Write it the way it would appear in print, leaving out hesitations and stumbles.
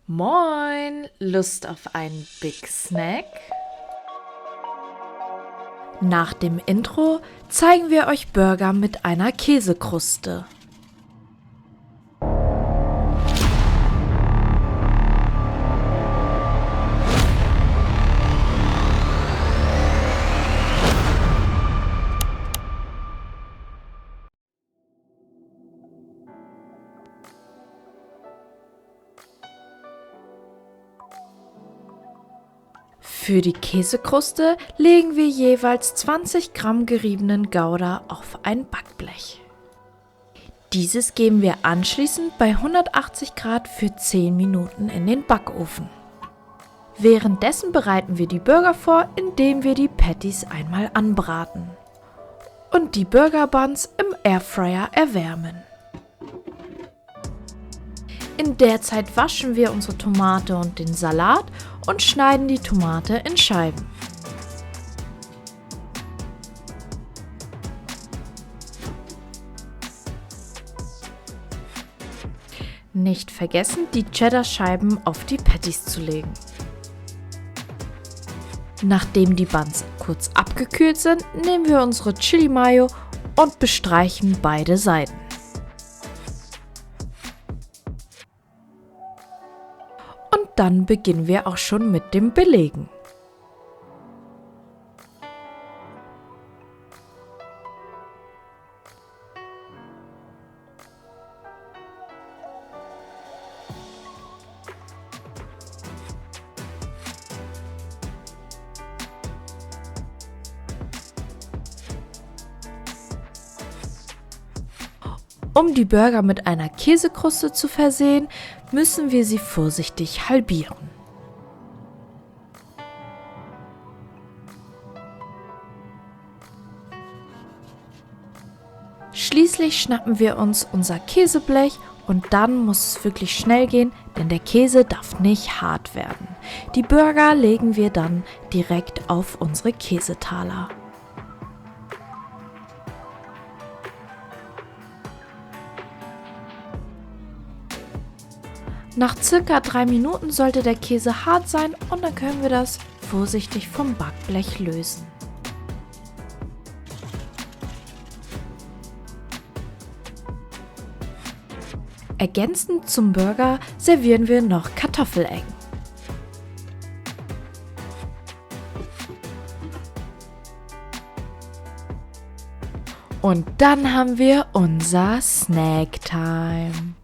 Moin! Lust auf einen Big Snack? Nach dem Intro zeigen wir euch Burger mit einer Käsekruste. Für die Käsekruste legen wir jeweils 20 Gramm geriebenen Gouda auf ein Backblech. Dieses geben wir anschließend bei 180 Grad für 10 Minuten in den Backofen. Währenddessen bereiten wir die Burger vor, indem wir die Patties einmal anbraten und die Burger Buns im Airfryer erwärmen. In der Zeit waschen wir unsere Tomate und den Salat und schneiden die Tomate in Scheiben. Nicht vergessen, die Cheddar-Scheiben auf die Patties zu legen. Nachdem die Buns kurz abgekühlt sind, nehmen wir unsere Chili Mayo und bestreichen beide Seiten. Und dann beginnen wir auch schon mit dem Belegen. Um die Burger mit einer Käsekruste zu versehen, müssen wir sie vorsichtig halbieren. Schließlich schnappen wir uns unser Käseblech und dann muss es wirklich schnell gehen, denn der Käse darf nicht hart werden. Die Burger legen wir dann direkt auf unsere Käsetaler. Nach circa 3 Minuten sollte der Käse hart sein und dann können wir das vorsichtig vom Backblech lösen. Ergänzend zum Burger servieren wir noch Kartoffelecken. Und dann haben wir unser Snack Time.